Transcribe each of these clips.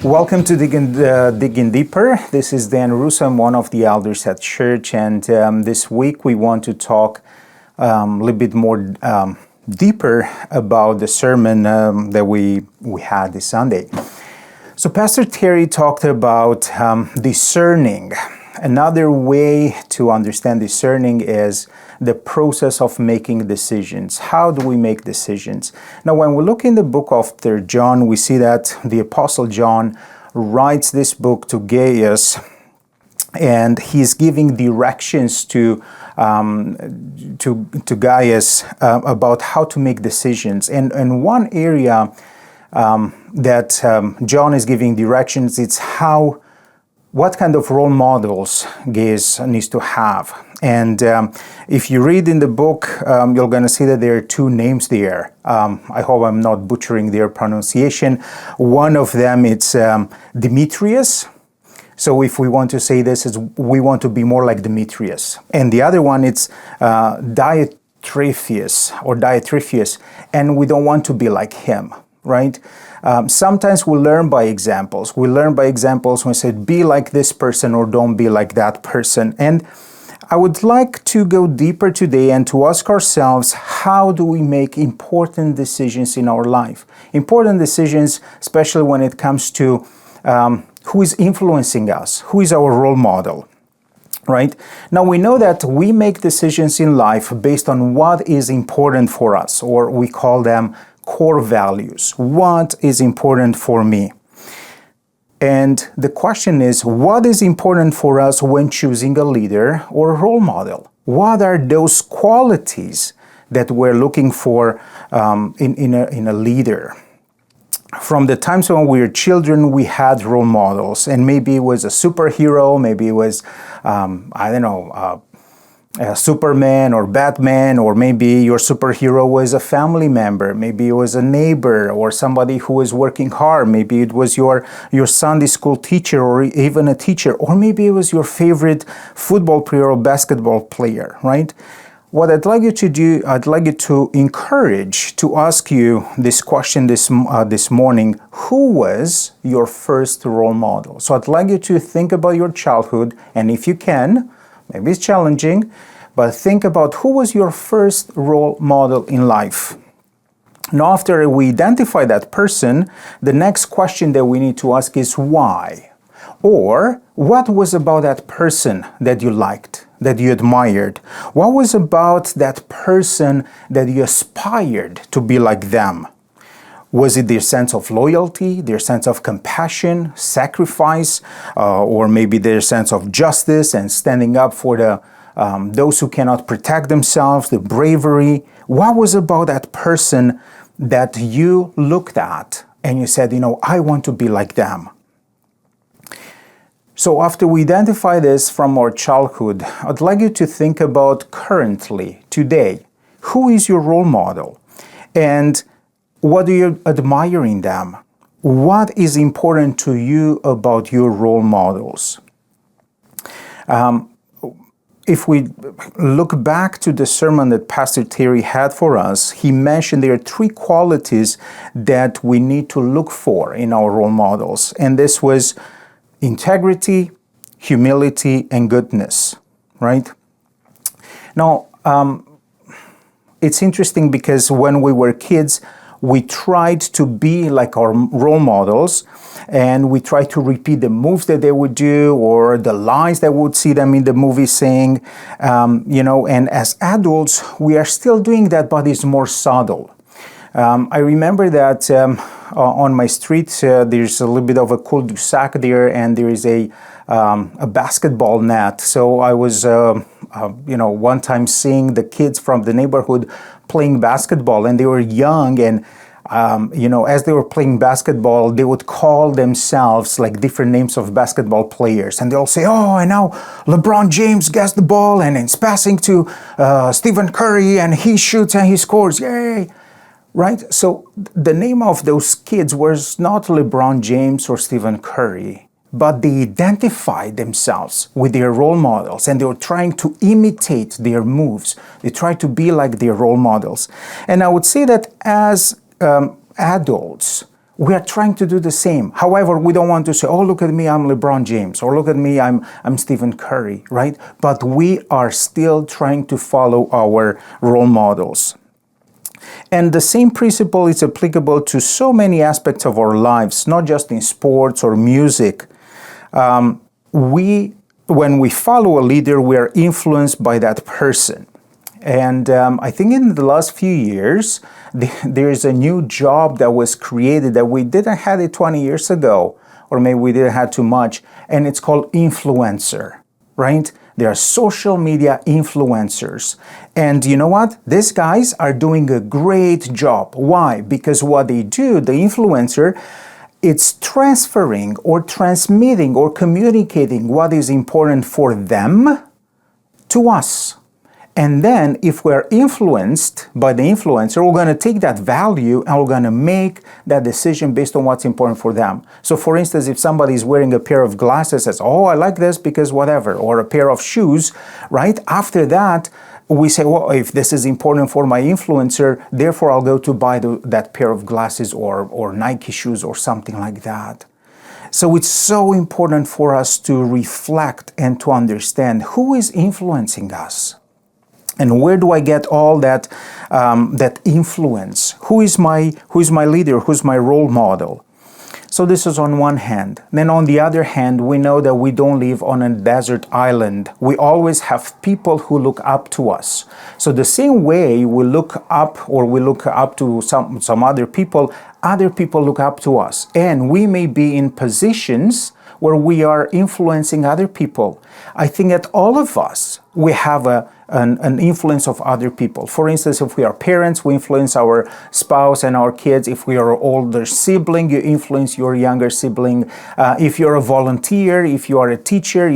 Welcome to Digging Deeper. This is Dan Russo. I'm one of the elders at church, and this week we want to talk a little bit more deeper about the sermon that we had this Sunday. So Pastor Terry talked about discerning. Another way to understand discerning is the process of making decisions. How do we make decisions? Now, when we look in the book of 3 John, we see that the Apostle John writes this book to Gaius, and he's giving directions to Gaius about how to make decisions. And one area that John is giving directions, it's what kind of role models Gaius needs to have. And if you read in the book, you're going to see that there are two names there. I hope I'm not butchering their pronunciation. One of them, it's Demetrius. So if we want to say this, we want to be more like Demetrius. And the other one, it's Diotrephes, and we don't want to be like him, right? Sometimes we learn by examples. We learn by examples when we say, be like this person or don't be like that person. And I would like to go deeper today and to ask ourselves, how do we make important decisions in our life? Important decisions, especially when it comes to who is influencing us, who is our role model, right? Now we know that we make decisions in life based on what is important for us, or we call them core values. What is important for me? And the question is, what is important for us when choosing a leader or a role model? What are those qualities that we're looking for in a leader? From the times when we were children, we had role models, and maybe it was a superhero, maybe it was, Superman or Batman, or maybe your superhero was a family member, maybe it was a neighbor or somebody who was working hard, maybe it was your Sunday school teacher or even a teacher, or maybe it was your favorite football player or basketball player, right? What I'd like you to do, I'd like you to encourage to ask you this question this morning: who was your first role model? So I'd like you to think about your childhood, and if you can, maybe it's challenging, but think about who was your first role model in life. Now, after we identify that person, the next question that we need to ask is why? Or what was about that person that you liked, that you admired? What was about that person that you aspired to be like them? Was it their sense of loyalty, their sense of compassion, sacrifice, or maybe their sense of justice and standing up for those who cannot protect themselves, the bravery? What was about that person that you looked at and you said, I want to be like them? So after we identify this from our childhood, I'd like you to think about currently, today, who is your role model? And what do you admire in them? What is important to you about your role models? If we look back to the sermon that Pastor Terry had for us, he mentioned there are three qualities that we need to look for in our role models. And this was integrity, humility, and goodness, right? Now, it's interesting because when we were kids, we tried to be like our role models, and we tried to repeat the moves that they would do or the lines that we would see them in the movie saying, and as adults, we are still doing that, but it's more subtle. I remember that on my street, there's a little bit of a cul-de-sac there, and there is a basketball net. So I was, one time seeing the kids from the neighborhood playing basketball, and they were young, and as they were playing basketball, they would call themselves like different names of basketball players, and they'll say, "Oh, and now LeBron James gets the ball, and it's passing to Stephen Curry, and he shoots and he scores, yay!" Right? So the name of those kids was not LeBron James or Stephen Curry, but they identified themselves with their role models, and they were trying to imitate their moves. They tried to be like their role models. And I would say that as adults, We are trying to do the same. However, we don't want to say, oh, look at me, I'm LeBron James, or look at me, I'm Stephen Curry, right? But we are still trying to follow our role models. And the same principle is applicable to so many aspects of our lives, not just in sports or music. When we follow a leader, we are influenced by that person. And I think in the last few years, there's a new job that was created that we didn't have it 20 years ago, or maybe we didn't have too much, and it's called influencer, right? They are social media influencers. And you know what? These guys are doing a great job. Why? Because what they do, the influencer, it's transferring or transmitting or communicating what is important for them to us. And then if we're influenced by the influencer, we're going to take that value and we're going to make that decision based on what's important for them. So for instance, if somebody is wearing a pair of glasses, says, oh, I like this because whatever, or a pair of shoes, right? After that, we say, well, if this is important for my influencer, therefore I'll go to buy that pair of glasses or Nike shoes or something like that. So it's so important for us to reflect and to understand who is influencing us. And where do I get all that influence? Who is my leader? Who's my role model? So this is on one hand. Then on the other hand, we know that we don't live on a desert island. We always have people who look up to us. So the same way we look up to some other people look up to us. And we may be in positions where we are influencing other people. I think that all of us, we have an influence of other people. For instance, if we are parents, we influence our spouse and our kids. If we are an older sibling, you influence your younger sibling. If you're a volunteer, if you are a teacher,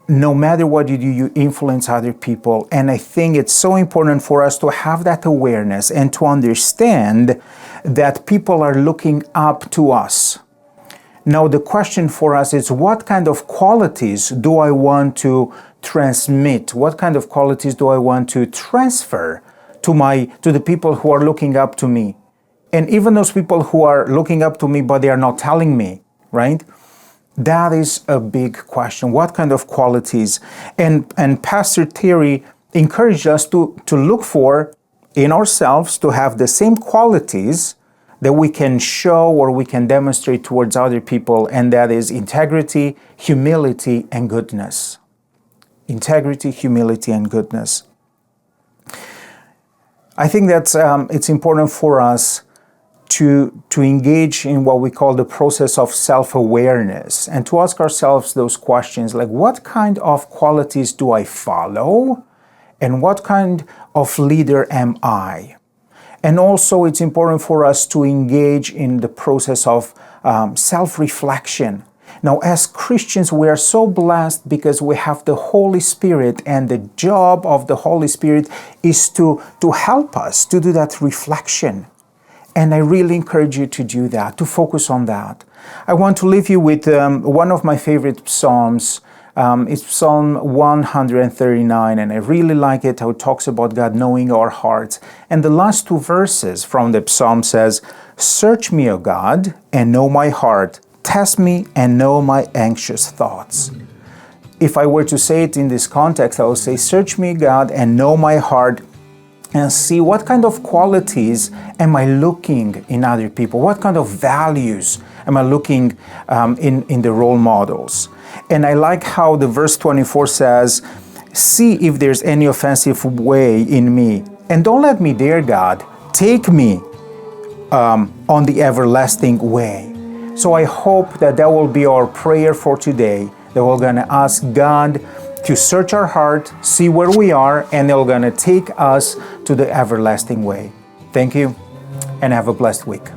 no matter what you do, you influence other people. And I think it's so important for us to have that awareness and to understand that people are looking up to us. Now, the question for us is, what kind of qualities do I want to transmit? What kind of qualities do I want to transfer to the people who are looking up to me? And even those people who are looking up to me, but they are not telling me, right? That is a big question. What kind of qualities? And Pastor Terry encouraged us to look for in ourselves, to have the same qualities that we can show or we can demonstrate towards other people, and that is integrity, humility, and goodness. Integrity, humility, and goodness. I think that it's important for us to engage in what we call the process of self-awareness and to ask ourselves those questions like, what kind of qualities do I follow? And what kind of leader am I? And also, it's important for us to engage in the process of self-reflection. Now, as Christians, we are so blessed because we have the Holy Spirit, and the job of the Holy Spirit is to help us to do that reflection. And I really encourage you to do that, to focus on that. I want to leave you with one of my favorite Psalms. It's Psalm 139, and I really like it, how it talks about God knowing our hearts. And the last two verses from the Psalm says, "Search me, O God, and know my heart. Test me and know my anxious thoughts." If I were to say it in this context, I would say, search me, God, and know my heart, and see what kind of qualities am I looking in other people? What kind of values am I looking in the role models? And I like how the verse 24 says, "See if there's any offensive way in me, and don't let me there, God. Take me on the everlasting way." So I hope that will be our prayer for today, that we're going to ask God to search our heart, see where we are, and they're going to take us to the everlasting way. Thank you, and have a blessed week.